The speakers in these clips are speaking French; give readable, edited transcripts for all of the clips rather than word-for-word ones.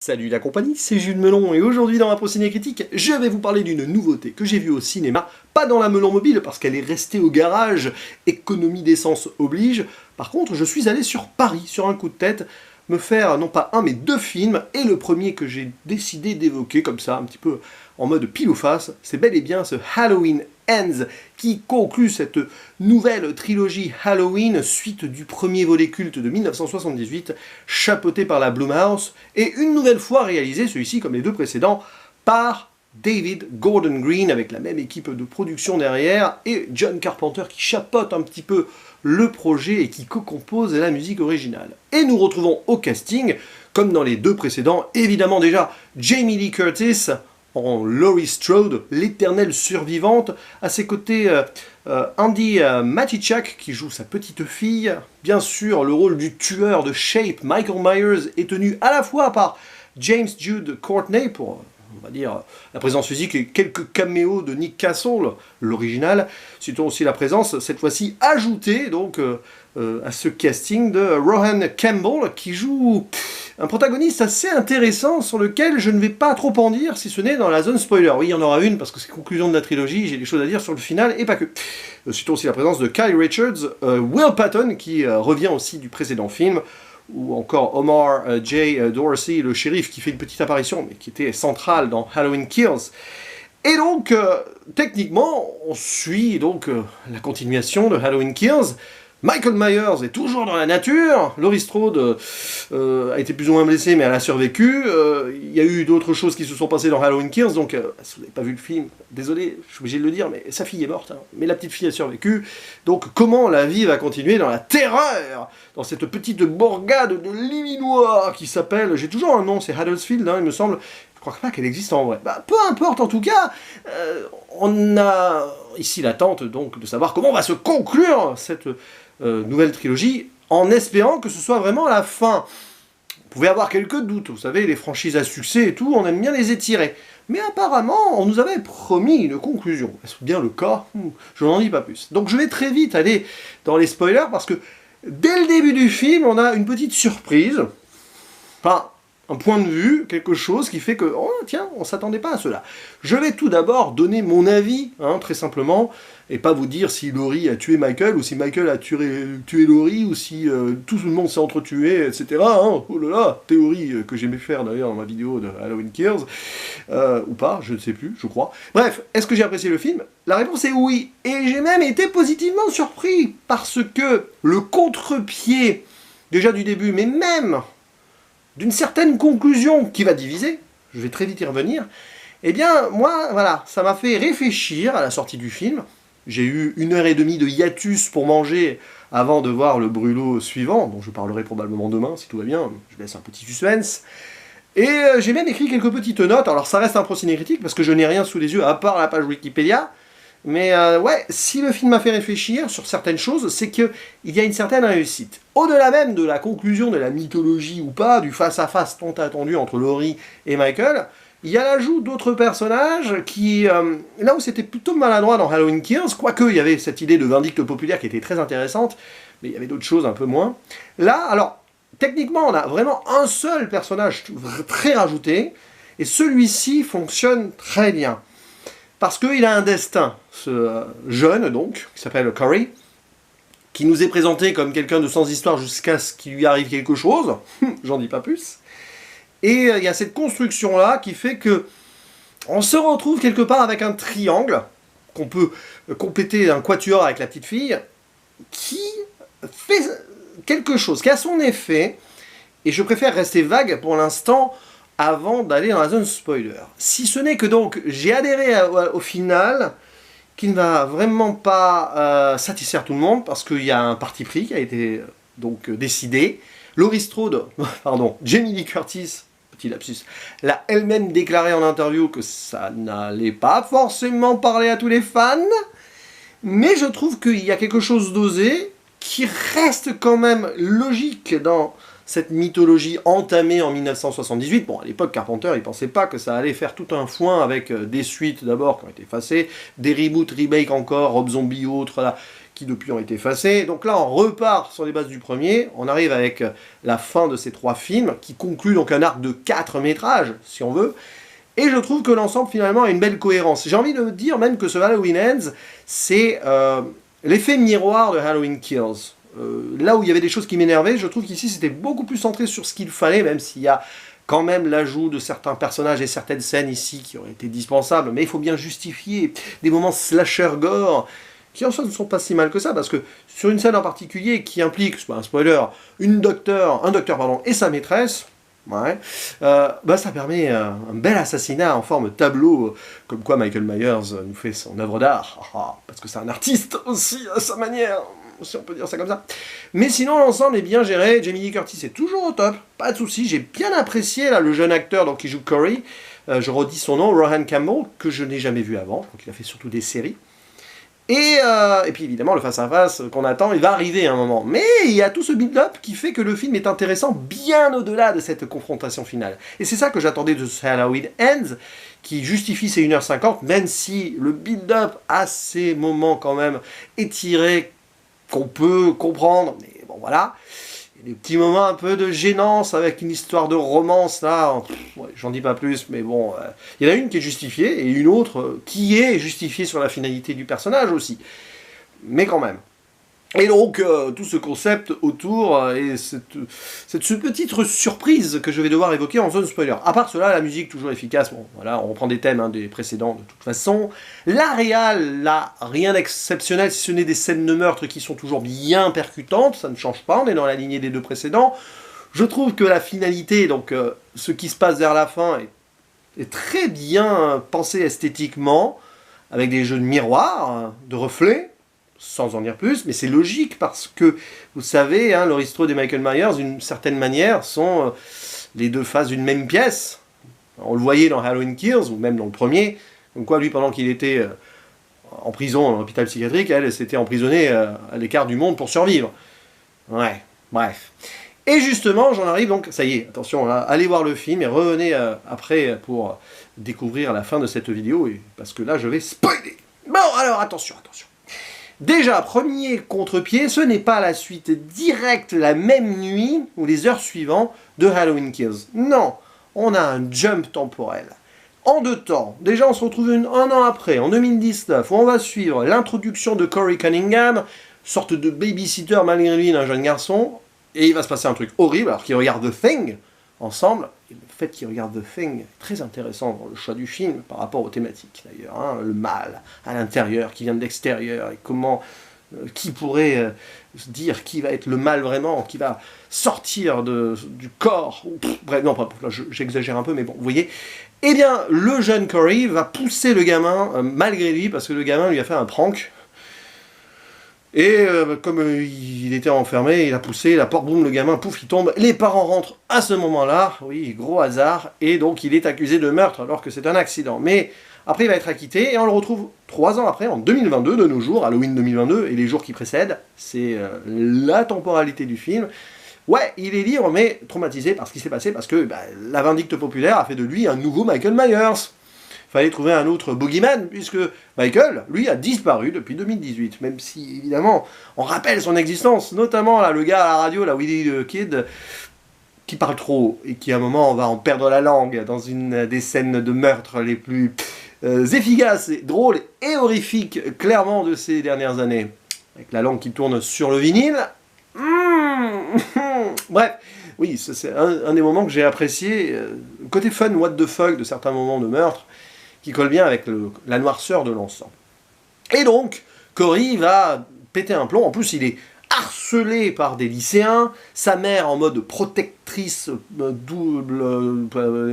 Salut la compagnie, c'est Jules Melon et aujourd'hui dans ma Ciné Critique, je vais vous parler d'une nouveauté que j'ai vue au cinéma, pas dans la Melon Mobile parce qu'elle est restée au garage, économie d'essence oblige. Par contre, je suis allé sur Paris, sur un coup de tête, me faire non pas un mais deux films, et le premier que j'ai décidé d'évoquer comme ça, un petit peu en mode pile ou face, c'est bel et bien ce Halloween Ends qui conclut cette nouvelle trilogie Halloween, suite du premier volet culte de 1978, chapeauté par la Blumhouse, et une nouvelle fois réalisé, celui-ci comme les deux précédents, par David Gordon Green, avec la même équipe de production derrière, et John Carpenter qui chapeaute un petit peu le projet et qui co-compose la musique originale. Et nous retrouvons au casting, comme dans les deux précédents, évidemment déjà Jamie Lee Curtis, en Laurie Strode, l'éternelle survivante, à ses côtés Andy Matichak qui joue sa petite fille, bien sûr le rôle du tueur de Shape, Michael Myers, est tenu à la fois par James Jude Courtney pour, on va dire, la présence physique et quelques caméos de Nick Castle, l'original. Citons aussi la présence, cette fois-ci ajoutée donc à ce casting de Rohan Campbell qui joue un protagoniste assez intéressant sur lequel je ne vais pas trop en dire, si ce n'est dans la zone spoiler. Oui, il y en aura une, parce que c'est conclusion de la trilogie, j'ai des choses à dire sur le final, et pas que. Citons aussi la présence de Kyle Richards, Will Patton, qui revient aussi du précédent film, ou encore Omar J. Dorsey, le shérif, qui fait une petite apparition, mais qui était central dans Halloween Kills. Et donc, techniquement, on suit donc la continuation de Halloween Kills. Michael Myers est toujours dans la nature, Laurie Strode a été plus ou moins blessée mais elle a survécu, il y a eu d'autres choses qui se sont passées dans Halloween Kills, donc si vous n'avez pas vu le film, désolé, je suis obligé de le dire, mais sa fille est morte, hein, mais la petite fille a survécu, donc comment la vie va continuer dans la terreur, dans cette petite bourgade de l'Illinois qui s'appelle, j'ai toujours un nom, c'est Huddersfield, hein, il me semble. Je crois pas qu'elle existe en vrai. Bah, peu importe, en tout cas, on a ici l'attente donc de savoir comment va se conclure cette nouvelle trilogie, en espérant que ce soit vraiment la fin. Vous pouvez avoir quelques doutes, vous savez, les franchises à succès et tout, on aime bien les étirer. Mais apparemment, on nous avait promis une conclusion. Est-ce bien le cas? Je n'en dis pas plus. Donc je vais très vite aller dans les spoilers, parce que dès le début du film, on a une petite surprise. Enfin, un point de vue, quelque chose qui fait que, oh tiens, on s'attendait pas à cela. Je vais tout d'abord donner mon avis, hein, très simplement, et pas vous dire si Laurie a tué Michael, ou si Michael a tué Laurie, ou si tout le monde s'est entretué, etc. Hein. Oh là là, théorie que j'aimais faire d'ailleurs dans ma vidéo de Halloween Kills, ou pas, je ne sais plus, je crois. Bref, est-ce que j'ai apprécié le film? La réponse est oui, et j'ai même été positivement surpris, parce que le contre-pied, déjà du début, mais même d'une certaine conclusion qui va diviser, je vais très vite y revenir, eh bien, moi, voilà, ça m'a fait réfléchir à la sortie du film. J'ai eu 1h30 de hiatus pour manger avant de voir le brûlot suivant, dont je parlerai probablement demain, si tout va bien, je laisse un petit suspense. Et j'ai même écrit quelques petites notes, alors ça reste un Ciné Critique, parce que je n'ai rien sous les yeux, à part la page Wikipédia. Mais ouais, si le film m'a fait réfléchir sur certaines choses, c'est qu'il y a une certaine réussite. Au-delà même de la conclusion de la mythologie ou pas, du face-à-face tant attendu entre Laurie et Michael, il y a l'ajout d'autres personnages qui, là où c'était plutôt maladroit dans Halloween Kills, quoique il y avait cette idée de vindicte populaire qui était très intéressante, mais il y avait d'autres choses un peu moins. Là, alors, techniquement, on a vraiment un seul personnage très rajouté, et celui-ci fonctionne très bien. Parce qu'il a un destin, ce jeune donc, qui s'appelle Corey, qui nous est présenté comme quelqu'un de sans histoire jusqu'à ce qu'il lui arrive quelque chose, j'en dis pas plus. Et il y a cette construction-là qui fait que on se retrouve quelque part avec un triangle, qu'on peut compléter un quatuor avec la petite fille, qui fait quelque chose, qui a son effet, et je préfère rester vague pour l'instant, avant d'aller dans la zone spoiler. Si ce n'est que donc j'ai adhéré au final, qui ne va vraiment pas satisfaire tout le monde, parce qu'il y a un parti pris qui a été donc décidé. Laurie Strode, pardon, Jamie Lee Curtis, petit lapsus, l'a elle-même déclaré en interview que ça n'allait pas forcément parler à tous les fans, mais je trouve qu'il y a quelque chose d'osé, qui reste quand même logique dans cette mythologie entamée en 1978. Bon, à l'époque, Carpenter, il pensait pas que ça allait faire tout un foin avec des suites d'abord qui ont été effacées, des reboots, remakes encore, Rob Zombie, autres, là, qui depuis ont été effacés. Donc là, on repart sur les bases du premier, on arrive avec la fin de ces 3 films, qui conclut donc un arc de 4 métrages, si on veut, et je trouve que l'ensemble, finalement, a une belle cohérence. J'ai envie de dire même que ce Halloween Ends, c'est l'effet miroir de Halloween Kills. Là où il y avait des choses qui m'énervaient, je trouve qu'ici, c'était beaucoup plus centré sur ce qu'il fallait, même s'il y a quand même l'ajout de certains personnages et certaines scènes ici qui auraient été dispensables, mais il faut bien justifier des moments slasher gore, qui en soi ne sont pas si mal que ça, parce que sur une scène en particulier qui implique, c'est pas un spoiler, un docteur et sa maîtresse, ouais, ça permet un bel assassinat en forme tableau, comme quoi Michael Myers nous fait son œuvre d'art, parce que c'est un artiste aussi à sa manière, si on peut dire ça comme ça. Mais sinon, l'ensemble est bien géré, Jamie Lee Curtis est toujours au top, pas de soucis, j'ai bien apprécié là, le jeune acteur donc, qui joue Corey, je redis son nom, Rohan Campbell, que je n'ai jamais vu avant, donc il a fait surtout des séries. Et puis évidemment, le face-à-face qu'on attend, il va arriver à un moment. Mais il y a tout ce build-up qui fait que le film est intéressant bien au-delà de cette confrontation finale. Et c'est ça que j'attendais de ce Halloween Ends, qui justifie ses 1h50, même si le build-up a ses moments quand même étirés qu'on peut comprendre. Mais bon, voilà. Il y a des petits moments un peu de gênance avec une histoire de romance, là. Ouais, j'en dis pas plus, mais bon. Il y en a une qui est justifiée, et une autre qui est justifiée sur la finalité du personnage aussi. Mais quand même. Et donc, tout ce concept autour, et cette petite surprise que je vais devoir évoquer en zone spoiler. À part cela, la musique toujours efficace, bon, voilà, on reprend des thèmes des précédents de toute façon. La réal, là, rien d'exceptionnel, si ce n'est des scènes de meurtre qui sont toujours bien percutantes, ça ne change pas, on est dans la lignée des 2 précédents. Je trouve que la finalité, donc ce qui se passe vers la fin, est très bien pensé esthétiquement, avec des jeux de miroirs, de reflets, sans en dire plus, mais c'est logique parce que, vous savez, hein, Laurie Strode et Michael Myers, d'une certaine manière, sont les 2 faces d'une même pièce. On le voyait dans Halloween Kills, ou même dans le premier, comme quoi lui, pendant qu'il était en prison, dans l'hôpital psychiatrique, elle s'était emprisonnée à l'écart du monde pour survivre. Ouais, bref. Et justement, j'en arrive donc, ça y est, attention, hein, allez voir le film et revenez après pour découvrir la fin de cette vidéo, parce que là, je vais spoiler. Bon, alors, attention. Déjà, premier contre-pied, ce n'est pas la suite directe la même nuit ou les heures suivantes de Halloween Kills. Non, on a un jump temporel. En 2 temps, déjà on se retrouve un an après, en 2019, où on va suivre l'introduction de Corey Cunningham, sorte de babysitter malgré lui d'un jeune garçon, et il va se passer un truc horrible alors qu'il regarde The Thing ensemble. Et le fait qu'il regarde The Thing est très intéressant dans le choix du film, par rapport aux thématiques d'ailleurs, hein, le mal à l'intérieur qui vient de l'extérieur, et comment, qui pourrait se dire qui va être le mal vraiment, qui va sortir du corps, bref, non, là j'exagère un peu, mais bon, vous voyez. Eh bien, le jeune Corey va pousser le gamin, malgré lui, parce que le gamin lui a fait un prank. Et comme il était enfermé, il a poussé, la porte, boum, le gamin, pouf, il tombe. Les parents rentrent à ce moment-là, oui, gros hasard, et donc il est accusé de meurtre alors que c'est un accident. Mais après, il va être acquitté, et on le retrouve 3 ans après, en 2022, de nos jours, Halloween 2022, et les jours qui précèdent, c'est la temporalité du film. Ouais, il est libre, mais traumatisé par ce qui s'est passé, parce que la vindicte populaire a fait de lui un nouveau Michael Myers. Fallait trouver un autre boogeyman, puisque Michael, lui, a disparu depuis 2018, même si, évidemment, on rappelle son existence, notamment là, le gars à la radio, là, Willy the Kid, qui parle trop, et qui à un moment va en perdre la langue dans une des scènes de meurtre les plus efficaces, et drôles et horrifiques, clairement, de ces dernières années. Avec la langue qui tourne sur le vinyle. Bref, oui, c'est un des moments que j'ai apprécié, le côté fun, what the fuck, de certains moments de meurtre, qui colle bien avec la noirceur de l'ensemble. Et donc, Corey va péter un plomb. En plus, il est harcelé par des lycéens. Sa mère, en mode protectrice, double,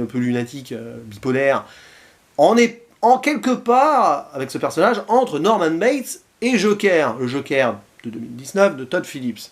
un peu lunatique, bipolaire, est en quelque part, avec ce personnage, entre Norman Bates et Joker. Le Joker de 2019 de Todd Phillips.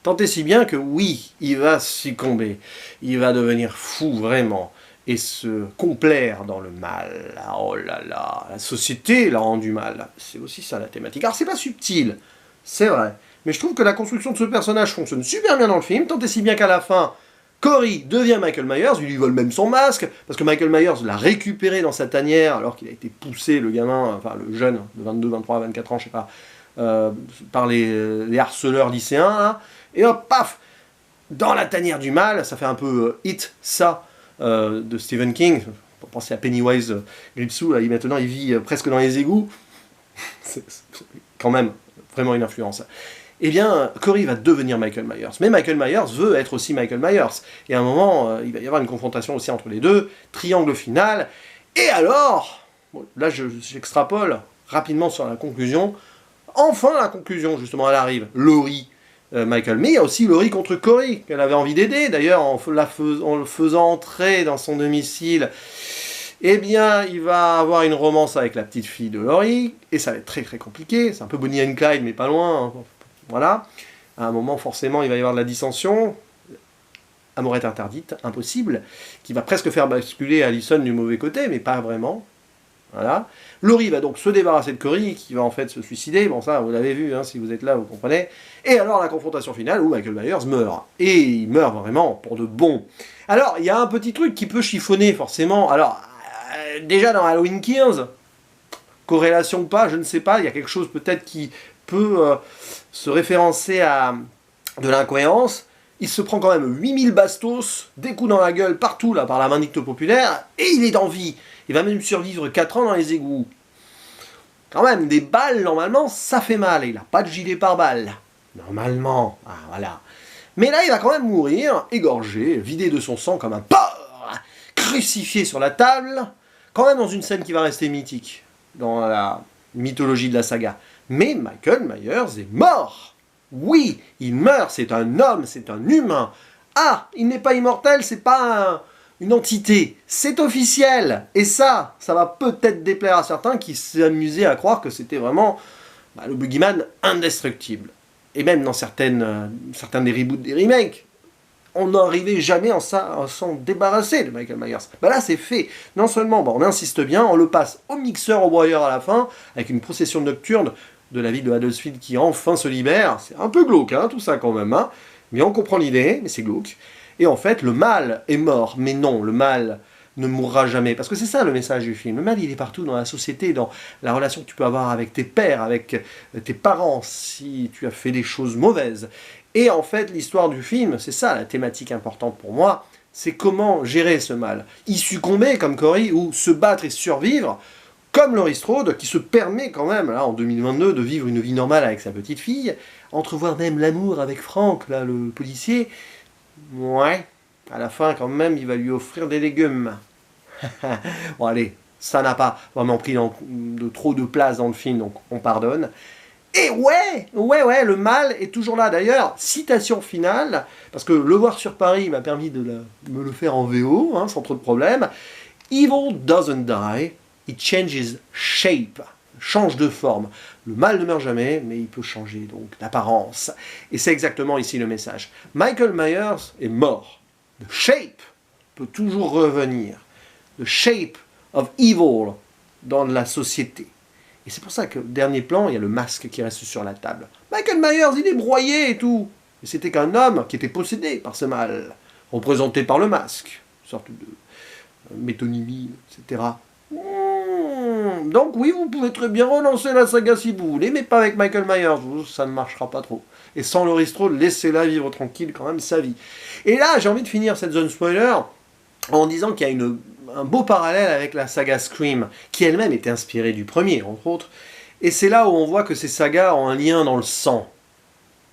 Tant et si bien que, oui, il va succomber. Il va devenir fou, vraiment. Et se complaire dans le mal. Oh là là, la société l'a rendu mal. C'est aussi ça la thématique. Alors c'est pas subtil, c'est vrai. Mais je trouve que la construction de ce personnage fonctionne super bien dans le film, tant et si bien qu'à la fin, Corey devient Michael Myers, il lui vole même son masque, parce que Michael Myers l'a récupéré dans sa tanière, alors qu'il a été poussé, le gamin, enfin le jeune, de 22, 23, 24 ans, je sais pas, par les harceleurs lycéens, là, et hop, paf, dans la tanière du mal, ça fait un peu It, ça, de Stephen King, pour penser à Pennywise Gripsou, là, maintenant il vit presque dans les égouts, c'est quand même vraiment une influence. Eh bien, Corey va devenir Michael Myers. Mais Michael Myers veut être aussi Michael Myers. Et à un moment, il va y avoir une confrontation aussi entre les deux, triangle final. Et alors, bon, là j'extrapole rapidement sur la conclusion. Enfin la conclusion, justement, elle arrive. Laurie, Michael. Mais il y a aussi Laurie contre Corey, qu'elle avait envie d'aider, d'ailleurs, en le faisant entrer dans son domicile. Eh bien, il va avoir une romance avec la petite fille de Laurie, et ça va être très très compliqué. C'est un peu Bonnie and Clyde, mais pas loin, hein. Voilà. À un moment, forcément, il va y avoir de la dissension. Amourette interdite, impossible, qui va presque faire basculer Allison du mauvais côté, mais pas vraiment. Voilà. Laurie va donc se débarrasser de Corey, qui va en fait se suicider. Bon, ça, vous l'avez vu, hein, si vous êtes là, vous comprenez. Et alors, la confrontation finale où Michael Myers meurt. Et il meurt vraiment pour de bon. Alors, il y a un petit truc qui peut chiffonner, forcément. Alors, déjà dans Halloween Kills, corrélation ou pas, je ne sais pas, il y a quelque chose peut-être qui peut se référencer à de l'incohérence. Il se prend quand même 8000 bastos, des coups dans la gueule partout là par la vindicte populaire, et il est en vie. Il va même survivre 4 ans dans les égouts. Quand même, des balles, normalement, ça fait mal. Et il n'a pas de gilet pare-balles. Normalement. Ah, voilà. Mais là, il va quand même mourir, égorgé, vidé de son sang comme un porc, crucifié sur la table, quand même dans une scène qui va rester mythique dans la mythologie de la saga. Mais Michael Myers est mort. Oui, il meurt, c'est un homme, c'est un humain. Ah, il n'est pas immortel, c'est pas une entité, c'est officiel. Et ça va peut-être déplaire à certains qui s'amusaient à croire que c'était vraiment le boogeyman indestructible. Et même dans certains des reboots, des remakes, on n'arrivait jamais à s'en débarrasser de Michael Myers. Là, c'est fait. Non seulement, on insiste bien, on le passe au mixeur, au broyeur à la fin, avec une procession nocturne de la ville de Huddersfield qui enfin se libère. C'est un peu glauque, hein, tout ça quand même. Hein. Mais on comprend l'idée, mais c'est glauque. Et en fait, le mal est mort. Mais non, le mal ne mourra jamais. Parce que c'est ça le message du film. Le mal, il est partout dans la société, dans la relation que tu peux avoir avec tes pères, avec tes parents, si tu as fait des choses mauvaises. Et en fait, l'histoire du film, c'est ça la thématique importante pour moi, c'est comment gérer ce mal. Y succomber comme Corey, ou se battre et survivre, comme Laurie Strode, qui se permet quand même, là, en 2022, de vivre une vie normale avec sa petite fille, entrevoir même l'amour avec Frank, là, le policier. Ouais, à la fin, quand même, il va lui offrir des légumes. Bon, allez, ça n'a pas vraiment pris trop de place dans le film, donc on pardonne. Et ouais, le mal est toujours là. D'ailleurs, citation finale, parce que le voir sur Paris m'a permis de me le faire en VO, hein, sans trop de problèmes. Evil doesn't die, it changes shape, change de forme. Le mal ne meurt jamais, mais il peut changer donc d'apparence. Et c'est exactement ici le message. Michael Myers est mort. The shape peut toujours revenir. The shape of evil dans la société. Et c'est pour ça que, dernier plan, il y a le masque qui reste sur la table. Michael Myers, il est broyé et tout. Et c'était qu'un homme qui était possédé par ce mal, représenté par le masque. Une sorte de métonymie, etc. Donc oui, vous pouvez très bien relancer la saga si vous voulez, mais pas avec Michael Myers, ça ne marchera pas trop. Et sans Laurie Strode, laissez-la vivre tranquille quand même sa vie. Et là, j'ai envie de finir cette zone spoiler en disant qu'il y a un beau parallèle avec la saga Scream, qui elle-même était inspirée du premier, entre autres. Et c'est là où on voit que ces sagas ont un lien dans le sang,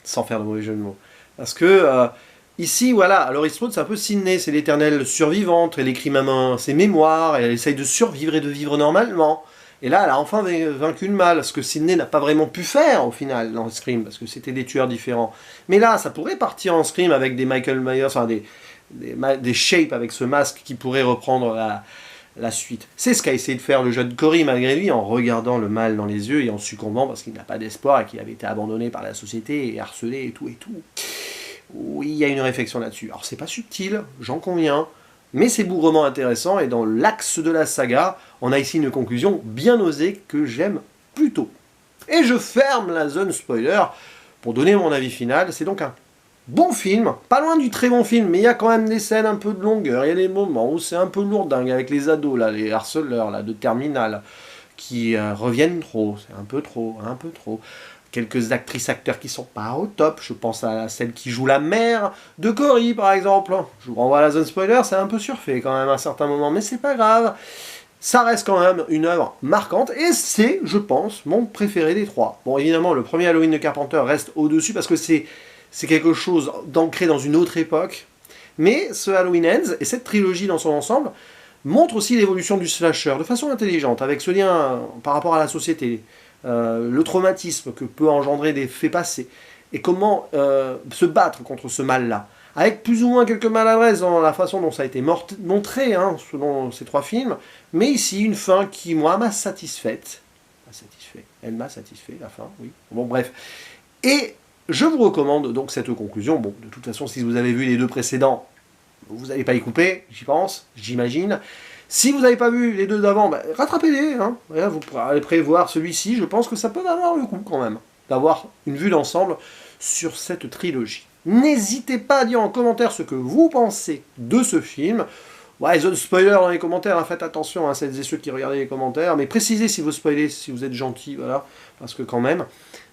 sans faire de mauvais jeu de mots. Parce que, ici, voilà, Laurie Strode, c'est un peu Sidney, c'est l'éternelle survivante, elle écrit même ses mémoires, elle essaye de survivre et de vivre normalement. Et là, elle a enfin vaincu le mal, ce que Sidney n'a pas vraiment pu faire, au final, dans Scream, parce que c'était des tueurs différents. Mais là, ça pourrait partir en Scream avec des Michael Myers, enfin des shapes avec ce masque qui pourrait reprendre la suite. C'est ce qu'a essayé de faire le jeune Corey malgré lui en regardant le mal dans les yeux et en succombant parce qu'il n'a pas d'espoir et qu'il avait été abandonné par la société et harcelé et tout et tout. Oui, il y a une réflexion là-dessus. Alors c'est pas subtil, j'en conviens, mais c'est bougrement intéressant et dans l'axe de la saga, on a ici une conclusion bien osée que j'aime plutôt. Et je ferme la zone spoiler pour donner mon avis final. C'est donc un bon film, pas loin du très bon film, mais il y a quand même des scènes un peu de longueur, il y a des moments où c'est un peu lourdingue avec les ados, là, les harceleurs là, de terminale, qui reviennent trop, c'est un peu trop, quelques actrices-acteurs qui sont pas au top. Je pense à celle qui joue la mère de Cory, par exemple. Je vous renvoie à la zone spoiler, c'est un peu surfait quand même à certains moments, mais c'est pas grave. Ça reste quand même une œuvre marquante, et c'est, je pense, mon préféré des trois. Bon, évidemment, le premier Halloween de Carpenter reste au-dessus, parce que c'est quelque chose d'ancré dans une autre époque, mais ce Halloween Ends, et cette trilogie dans son ensemble, montre aussi l'évolution du slasher, de façon intelligente, avec ce lien par rapport à la société, le traumatisme que peut engendrer des faits passés, et comment se battre contre ce mal-là. Avec plus ou moins quelques maladresses dans la façon dont ça a été montré, hein, selon ces trois films, mais ici, une fin qui, moi, m'a satisfaite. Elle m'a satisfait, la fin, oui. Bon, bref. Et je vous recommande donc cette conclusion. Bon, de toute façon, si vous avez vu les deux précédents, vous n'allez pas y couper, j'y pense, j'imagine. Si vous n'avez pas vu les deux d'avant, bah, rattrapez-les. Hein. Vous pourrez aller prévoir celui-ci. Je pense que ça peut valoir le coup quand même, d'avoir une vue d'ensemble sur cette trilogie. N'hésitez pas à dire en commentaire ce que vous pensez de ce film. Ouais, zone spoiler dans les commentaires, hein, faites attention à celles et ceux qui regardent les commentaires, mais précisez si vous spoilez, si vous êtes gentil, voilà, parce que quand même,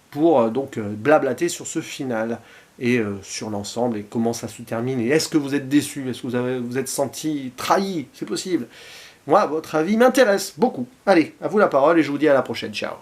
pour blablater sur ce final, et sur l'ensemble, et comment ça se termine, et est-ce que vous êtes déçu, est-ce que vous êtes senti trahi, c'est possible. Moi, votre avis m'intéresse beaucoup. Allez, à vous la parole, et je vous dis à la prochaine, ciao.